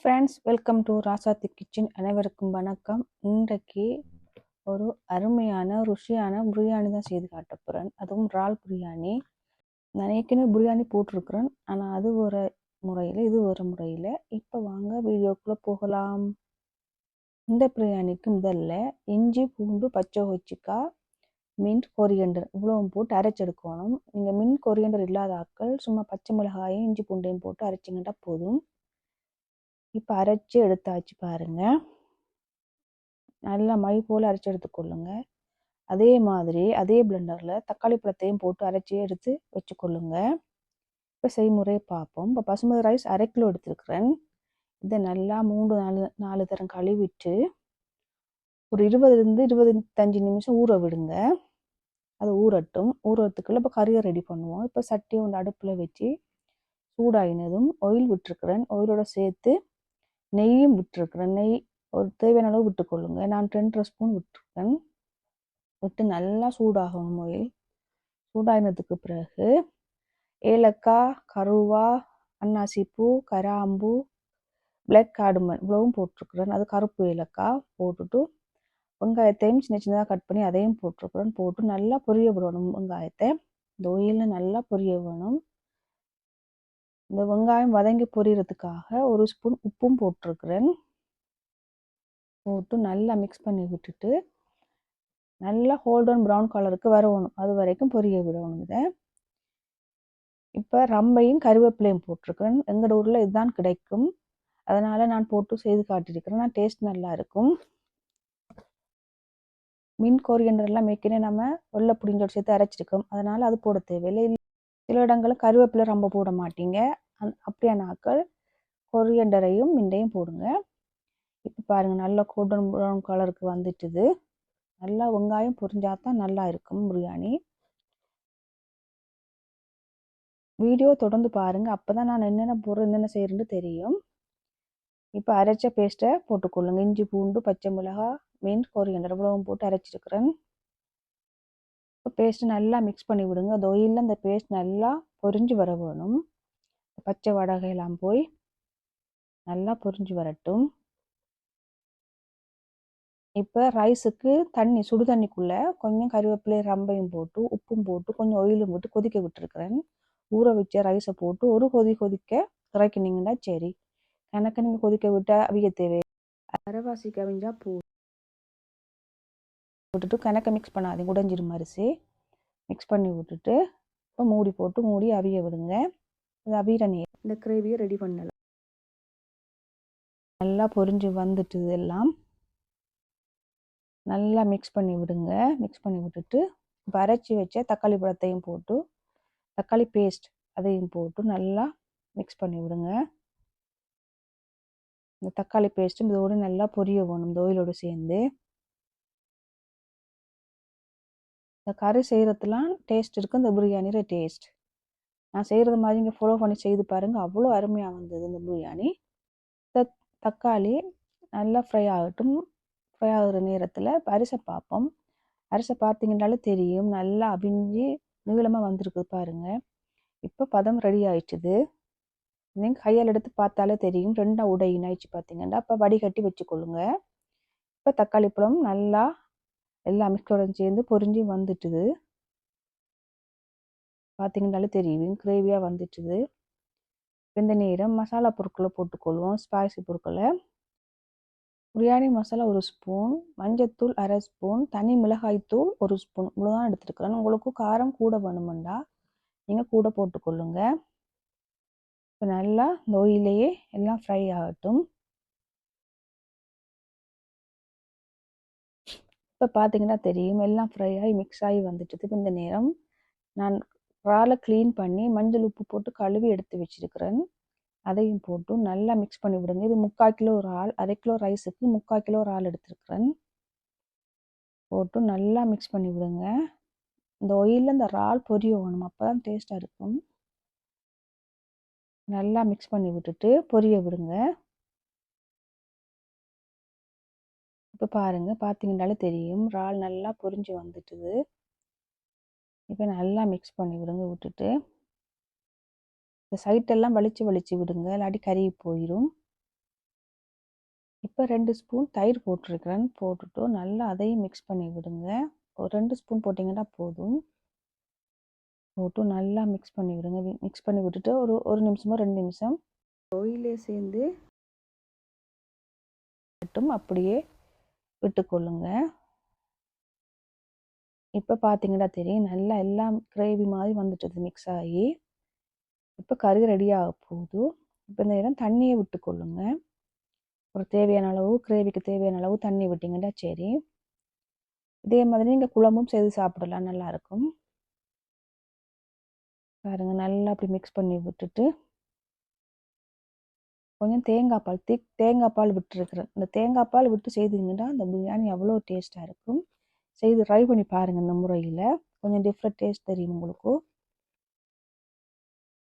Friends, welcome to Rasathi kitchen. அனைவருக்கும் வணக்கம். இன்றைக்கு ஒரு அருமையான ருசியான பிரியாணி தான் செய்து காட்ட போகிறேன். அதுவும் இறால் பிரியாணி. நான் ஏற்கனவே பிரியாணி போட்டிருக்கிறேன், ஆனால் அது ஒரு முறையில், இது ஒரு முறையில். இப்போ வாங்க வீடியோக்குள்ளே போகலாம். இந்த பிரியாணிக்கு முதல்ல இஞ்சி, பூண்டு, பச்சை கொச்சிக்காய், மின்ட், கொரியண்டர் இவ்வளவும் போட்டு அரைச்செடுக்கணும். நீங்கள் மின்ட், கொரியண்டர் இல்லாத ஆட்கள் சும்மா பச்சை மிளகாயும் இஞ்சி பூண்டையும் போட்டு அரைச்சிங்கன்னா போதும். இப்போ அரைச்சி எடுத்தாச்சு பாருங்க. நல்லா மை போல் அரைச்சி எடுத்துக்கொள்ளுங்க. அதே மாதிரி அதே பிளெண்டரில் தக்காளி பழத்தையும் போட்டு அரைச்சி எடுத்து வச்சுக்கொள்ளுங்க. இப்போ செய்முறையை பார்ப்போம். இப்போ பசுமதி ரைஸ் 1/2 கிலோ எடுத்துருக்குறேன். இதை நல்லா 3-4 தரம் கழுவிட்டு ஒரு 20-25 நிமிஷம் ஊற விடுங்க. அது ஊறட்டும். ஊறத்துக்குள்ள இப்போ கறியை ரெடி பண்ணுவோம். இப்போ சட்டி ஒன்று அடுப்பில் வச்சு சூடாயினதும் ஆயில் விட்டுருக்குறேன். ஆயிலோட சேர்த்து நெய்யும் விட்டுருக்குறேன். நெய் ஒரு தேவையான அளவு விட்டுக்கொள்ளுங்க. நான் 2 ஸ்பூன் விட்டுருக்கேன். விட்டு நல்லா சூடாகணும். ஆயில் சூடாகினதுக்கு பிறகு ஏலக்காய், கருவா, அன்னாசிப்பூ, கராம்பு, பிளாக் கார்டமன் இவ்வளவும் போட்டிருக்குறேன். அது கருப்பு ஏலக்காய் போட்டுட்டு வெங்காயத்தையும் சின்ன சின்னதாக கட் பண்ணி அதையும் போட்டிருக்குறேன். போட்டு நல்லா பொரிய விடணும். வெங்காயத்தை இந்த ஆயிலில் நல்லா பொரிய வேணும். இந்த வெங்காயம் வதங்கி பொரியறதுக்காக 1 ஸ்பூன் உப்பும் போட்டிருக்கிறேன். போட்டு நல்லா மிக்ஸ் பண்ணி விட்டுட்டு நல்லா கோல்டன் ப்ரௌன் கலருக்கு வரணும். அது வரைக்கும் பொரிய விடணும். இதை இப்போ ரம்பையும் கருவேப்பிலையும் போட்டிருக்கிறேன். எங்களோட ஊரில் இதுதான் கிடைக்கும். அதனால் நான் போட்டு செய்து காட்டியிருக்கிறேன். நான் டேஸ்ட் நல்லா இருக்கும். மீன் கொரியண்டர்லாம் மேற்கனவே நம்ம வெள்ளை புடிஞ்சோடு சேர்த்து அரைச்சிருக்கோம். அதனால் அது போட தேவையில்லை. சில இடங்களில் கருவேப்பிலை ரொம்ப போட மாட்டீங்க. அப்படியான ஆக்கள் கொரியண்டரையும் மிண்டையும் போடுங்க. இப்போ பாருங்கள் நல்லா கோல்டன் ப்ரௌன் கலருக்கு வந்துட்டுது. நல்லா வெங்காயம் பொரிஞ்சாதான் நல்லா இருக்கும் பிரியாணி. வீடியோ தொடர்ந்து பாருங்கள். அப்போ தான் நான் என்னென்ன போடுறேன் என்னென்ன செய்கிறேன்னு தெரியும். இப்போ அரைச்ச பேஸ்ட்டை போட்டுக்கொள்ளுங்க. இஞ்சி, பூண்டு, பச்சை மிளகாய், மீன், கொரியண்டர் இவ்வளவும் போட்டு அரைச்சிருக்கிறேன். இப்போ பேஸ்ட்டு நல்லா மிக்ஸ் பண்ணி விடுங்க. அது ஆயிலில் இந்த பேஸ்ட் நல்லா பொரிஞ்சு வர வேணும். பச்சை வடகையெல்லாம் போய் நல்லா பொரிஞ்சு வரட்டும். இப்போ ரைஸுக்கு தண்ணி சுடு தண்ணிக்குள்ளே கொஞ்சம் கருவேப்பிலை ரம்பையும் போட்டு உப்பும் போட்டு கொஞ்சம் ஆயிலும் போட்டு கொதிக்க விட்டுருக்குறேன். ஊற வச்ச ரைஸை போட்டு ஒரு கொதிக்க இறக்கினீங்கன்னா சரி. கணக்கு நீங்கள் கொதிக்க விட்டால் அவிய தேவை. அரைவாசி கவிஞ்சா போட்டுட்டு கணக்கை மிக்ஸ் பண்ணாதீங்க, உடைஞ்சிரும் அரிசி. மிக்ஸ் பண்ணி விட்டுட்டு இப்போ மூடி போட்டு மூடி அவிய விடுங்க. அது அவியிற நேரம் இந்த கிரேவியை ரெடி பண்ணலாம். நல்லா பொரிஞ்சு வந்துட்டு எல்லாம் நல்லா மிக்ஸ் பண்ணி விடுங்க. மிக்ஸ் பண்ணி விட்டுட்டு இப்போ அரைச்சி வச்ச தக்காளி பழத்தையும் போட்டு தக்காளி பேஸ்ட் அதையும் போட்டு நல்லா மிக்ஸ் பண்ணி விடுங்க. இந்த தக்காளி பேஸ்ட்டும் இதோடு நல்லா பொரிய வேணும். இந்த ஆயிலோடு சேர்ந்து இந்த கறி செய்கிறதுலாம் டேஸ்ட் இருக்குது. இந்த பிரியாணியில் டேஸ்ட் நான் செய்கிறது மாதிரி இங்கே ஃபாலோ பண்ணி செய்து பாருங்கள். அவ்வளோ அருமையாக வந்தது இந்த பிரியாணி. தக்காளி நல்லா ஃப்ரை ஆகட்டும். ஃப்ரை ஆகுற நேரத்தில் அரிசை பார்ப்போம். அரிசை பார்த்தீங்கன்னாலே தெரியும் நல்லா அவிஞ்சி நீளமாக வந்திருக்கு பாருங்கள். இப்போ பதம் ரெடி ஆயிடுச்சுது. நீங்கள் கையால் எடுத்து பார்த்தாலே தெரியும் 2 உடையினாயிடுச்சு பார்த்தீங்கன்னா. அப்போ வடிகட்டி வச்சுக்கொள்ளுங்க. இப்போ தக்காளி பழம் நல்லா எல்லா மிக்ஸோட சேர்ந்து பொரிஞ்சு வந்துட்டுது. பார்த்தீங்கன்னாலே தெரியும் கிரேவியாக வந்துட்டுது. இந்த நேரம் மசாலா பொருட்களை போட்டுக்கொள்வோம். ஸ்பைசி பொருட்களை பிரியாணி மசாலா 1 ஸ்பூன், மஞ்சத்தூள் 1/2 ஸ்பூன், தனி மிளகாய்த்தூள் 1 ஸ்பூன் இவ்வளோதான் எடுத்துருக்குறேன். உங்களுக்கு காரம் கூட வேணுமெண்டா நீங்கள் கூட போட்டுக்கொள்ளுங்க. இப்போ நல்லா இந்த ஆயிலையே எல்லாம் ஃப்ரை ஆகட்டும். இப்போ பார்த்தீங்கன்னா தெரியும் எல்லாம் ஃப்ரை ஆகி மிக்ஸ் ஆகி வந்துட்டு. இந்த நேரம் நான் இறாலை க்ளீன் பண்ணி மஞ்சள் உப்பு போட்டு கழுவி எடுத்து வச்சிருக்கிறேன். அதையும் போட்டு நல்லா மிக்ஸ் பண்ணி விடுங்க. இது 3/4 கிலோ இறால், 1/2 கிலோ ரைஸுக்கு 3/4 கிலோ இறால் எடுத்துருக்குறேன். போட்டு நல்லா மிக்ஸ் பண்ணி விடுங்க. இந்த ஆயிலில் இந்த இறால் பொரிய வேணும். அப்போ தான் டேஸ்ட்டாக இருக்கும். நல்லா மிக்ஸ் பண்ணி விட்டுட்டு பொரிய விடுங்க. இப்போ பாருங்கள் பார்த்தீங்கன்னாலே தெரியும் இறால் நல்லா பொரிஞ்சு வந்துட்டுது. இப்போ நல்லா மிக்ஸ் பண்ணி விடுங்க. விட்டுட்டு இந்த சைட்டெல்லாம் வலிச்சு விடுங்க, இல்லாட்டி கறி போயிடும். இப்போ 2 ஸ்பூன் தயிர் போட்டிருக்கிறேன். போட்டுட்டு நல்லா அதையும் மிக்ஸ் பண்ணி விடுங்க. ஒரு 2 ஸ்பூன் போட்டிங்கன்னா போதும். போட்டு நல்லா மிக்ஸ் பண்ணி விடுங்க. மிக்ஸ் பண்ணி விட்டுட்டு ஒரு நிமிஷமோ 2 நிமிஷம் ஆயிலே சேர்ந்து மட்டும் அப்படியே விட்டுக்கொள்ளுங்க. இப்போ பார்த்தீங்கன்னா தெரியும், நல்லா எல்லாம் கிரேவி மாதிரி வந்துட்டது மிக்ஸ் ஆகி. இப்போ கறி ரெடியாக போகுது. இப்போ இந்த நேரம் தண்ணியை விட்டுக்கொள்ளுங்க. ஒரு தேவையான அளவு கிரேவிக்கு தேவையான அளவு தண்ணி விட்டிங்கன்னா சரி. இதே மாதிரி நீங்கள் குழம்பும் செய்து சாப்பிடலாம், நல்லாயிருக்கும். பாருங்கள், நல்லா அப்படி மிக்ஸ் பண்ணி விட்டுட்டு கொஞ்சம் தேங்காய் பால் தேங்காய் பால் விட்டுருக்குறேன். இந்த தேங்காய் பால் விட்டு செய்தீங்கன்னா அந்த பிரியாணி அவ்வளோ டேஸ்ட்டாக இருக்கும். செய்து ட்ரை பண்ணி பாருங்கள். இந்த முறையில் கொஞ்சம் டிஃப்ரெண்ட் டேஸ்ட் தெரியும் உங்களுக்கு.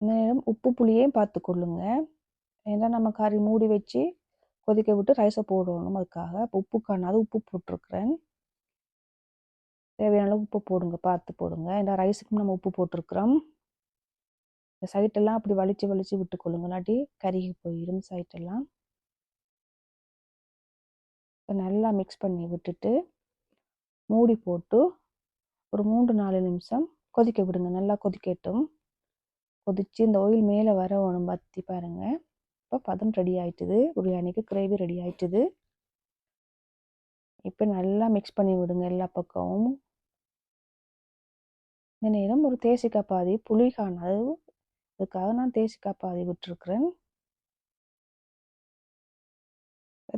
இந்த நேரம் உப்பு புளியையும் பார்த்துக்கொள்ளுங்க. ஏன்னா நம்ம கறி மூடி வச்சு கொதிக்க விட்டு ரைஸை போடணும். அதுக்காக இப்போ உப்பு காணாது உப்பு போட்டிருக்கிறேன். தேவையான அளவு உப்பு போடுங்க, பார்த்து போடுங்க. ஏன்னா ரைஸுக்கும் நம்ம உப்பு போட்டிருக்கிறோம். இந்த சைட்டெல்லாம் அப்படி வலிச்சு விட்டுக்கொள்ளுங்க, இல்லாட்டி கருகி போயிடும் சைட்டெல்லாம். இப்போ நல்லா மிக்ஸ் பண்ணி விட்டுட்டு மூடி போட்டு ஒரு 3-4 நிமிஷம் கொதிக்க விடுங்க. நல்லா கொதிக்கட்டும். கொதித்து இந்த ஆயில் மேலே வரணும், பற்றி பாருங்கள். இப்போ பதம் ரெடி ஆயிட்டுது. பிரியாணிக்கு கிரேவி ரெடி ஆயிட்டுது. இப்போ நல்லா மிக்ஸ் பண்ணி விடுங்க எல்லா பக்கமும். இந்த நேரம் ஒரு தேசிக்காய் பாதி புளி காணாது, அதுக்காக நான் தேசிக்காய் பாதி விட்டுருக்குறேன்.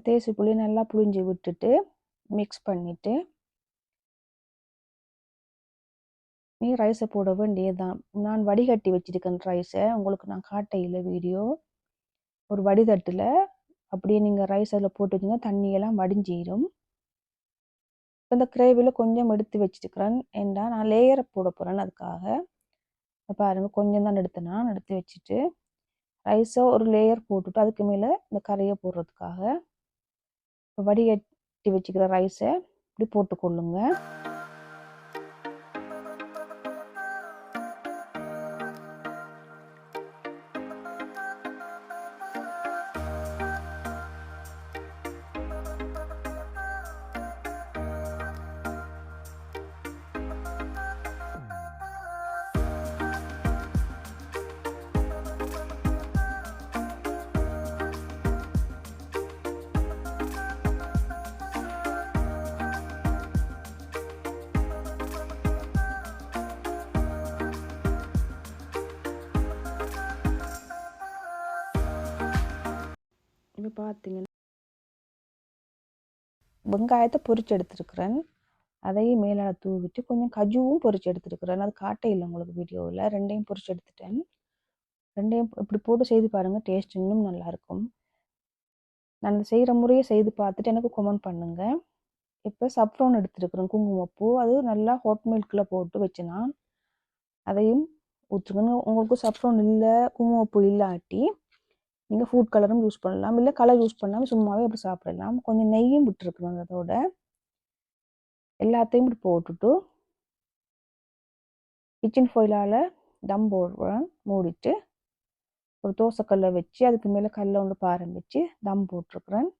தேசி புளி நல்லா புளிஞ்சு விட்டுட்டு மிக்ஸ் பண்ணிவிட்டு நீ ரைஸை போட வேண்டியதுதான். நான் வடிகட்டி வச்சுருக்கேன் ரைஸை, உங்களுக்கு நான் காட்ட இல்லை வீடியோ. ஒரு வடிதட்டில் அப்படியே நீங்கள் ரைஸ் அதில் போட்டு வச்சிங்கன்னா தண்ணியெல்லாம் வடிஞ்சிடும். இப்போ இந்த கிரேவியில் கொஞ்சம் எடுத்து வச்சுருக்கிறேன். ஏன்னா நான் லேயரை போட போகிறேன், அதுக்காக. பாருங்கள், கொஞ்சம் தான் எடுத்து வச்சுட்டு ரைஸை ஒரு லேயர் போட்டுட்டு அதுக்கு மேலே இந்த கறியை போடுறதுக்காக இப்போ வடிகட்டி வச்சுக்கிற ரைஸை இப்படி போட்டுக்கொள்ளுங்க. இப்போ பார்த்தீங்கன்னா வெங்காயத்தை பொரிச்சு எடுத்துருக்குறேன். அதையும் மேலே தூவிட்டு கொஞ்சம் கஜுவும் பொரிச்சு எடுத்துருக்குறேன். அது காட்ட இல்லை உங்களுக்கு வீடியோவில். ரெண்டையும் பொரிச்சு எடுத்துட்டேன். ரெண்டையும் இப்படி போட்டு செய்து பாருங்கள், டேஸ்ட் இன்னும் நல்லாயிருக்கும். நான் செய்கிற முறையை செய்து பார்த்துட்டு எனக்கு கமெண்ட் பண்ணுங்கள். இப்போ சப்ரோன் எடுத்துருக்குறேன், குங்குமப்பூ. அது நல்லா ஹாட் மில்கில் போட்டு வச்சுனா அதையும் ஊற்றுங்க. உங்களுக்கு சப்ரோன் இல்லை, குங்குமப்பூ இல்லாட்டி நீங்கள் ஃபுட் கலரும் யூஸ் பண்ணலாம், இல்லை கலர் யூஸ் பண்ணாமல் சும்மாவே அப்படி சாப்பிடலாம். கொஞ்சம் நெய்யும் விட்டுருக்குறோம். அதோட எல்லாத்தையும் இப்படி போட்டுட்டு கிச்சன் ஃபாயிலால் தம் போடுறேன். மூடிட்டு ஒரு தோசைக்கல்லை வச்சு அதுக்கு மேலே கல்லை ஒன்று பாரம் வச்சு தம் போட்டிருக்குறேன்.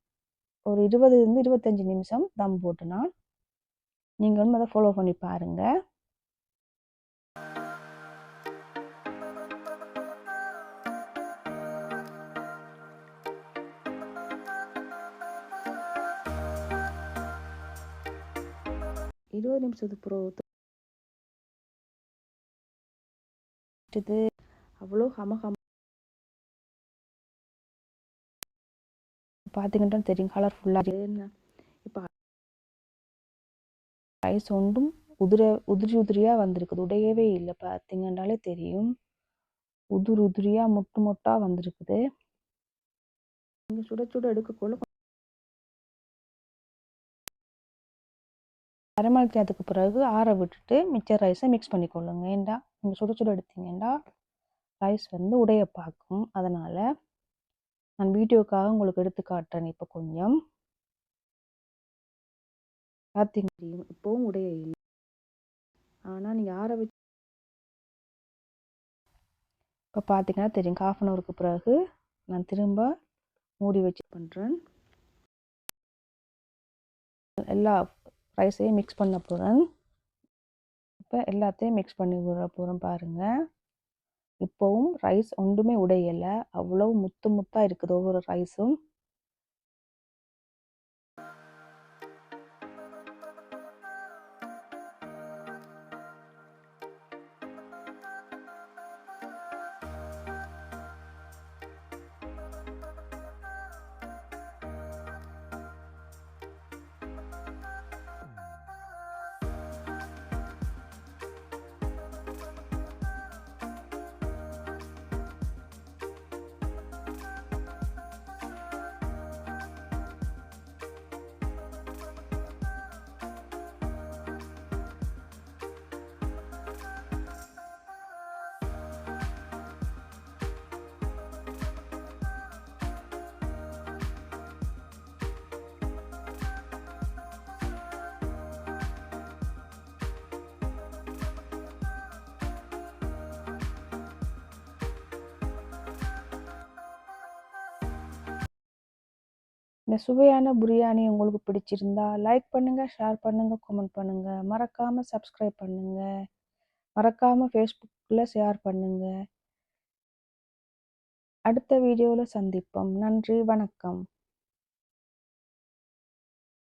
ஒரு 20-25 நிமிஷம் தம் போட்டுனா நீங்களும் அதை ஃபாலோ பண்ணி பாருங்கள். இருபது நிமிஷத்துக்கு பிறகு அவ்வளோ பார்த்தீங்கன்னா தெரியும், கலர்ஃபுல்லாக. இப்போ ரைஸ் ஒன்றும் உதிரியாக வந்திருக்குது, உடையவே இல்லை. பார்த்தீங்கன்னாலே தெரியும், உதிரியாக மொட்டாக வந்திருக்குது. நீங்கள் சுட எடுக்கக்குள்ள அரை மணி நேரத்துக்கு பிறகு ஆற விட்டுட்டு மிச்சர் ரைஸை மிக்ஸ் பண்ணிக்கொள்ளுங்க. ஏண்டா நீங்கள் சுட எடுத்தீங்கன்னா ரைஸ் வந்து உடைய பார்க்கும். அதனால் நான் வீடியோக்காக உங்களுக்கு எடுத்து காட்டுறேன். இப்போ கொஞ்சம் பார்த்தீங்க, இப்போவும் உடைய இல்லை. ஆனால் நீங்கள் ஆற வச்சு இப்போ பார்த்தீங்கன்னா தெரியும், ½ அன் ஹவருக்கு பிறகு நான் திரும்ப மூடி வச்சு பண்ணுறேன். எல்லா ரைஸையும் மிக்ஸ் பண்ண போகிறேன். இப்போ எல்லாத்தையும் மிக்ஸ் பண்ணி விட போகிறேன் பாருங்கள். இப்போவும் ரைஸ் ஒன்றுமே உடையலை, அவ்வளோ முத்து முத்தாக இருக்குது ஒவ்வொரு ரைஸும். இந்த சுவையான பிரியாணி உங்களுக்கு பிடிச்சிருந்தா லைக் பண்ணுங்கள், ஷேர் பண்ணுங்கள், கமெண்ட் பண்ணுங்கள். மறக்காமல் சப்ஸ்கிரைப் பண்ணுங்கள். மறக்காமல் ஃபேஸ்புக்கில் ஷேர் பண்ணுங்கள். அடுத்த வீடியோவில் சந்திப்போம். நன்றி, வணக்கம்.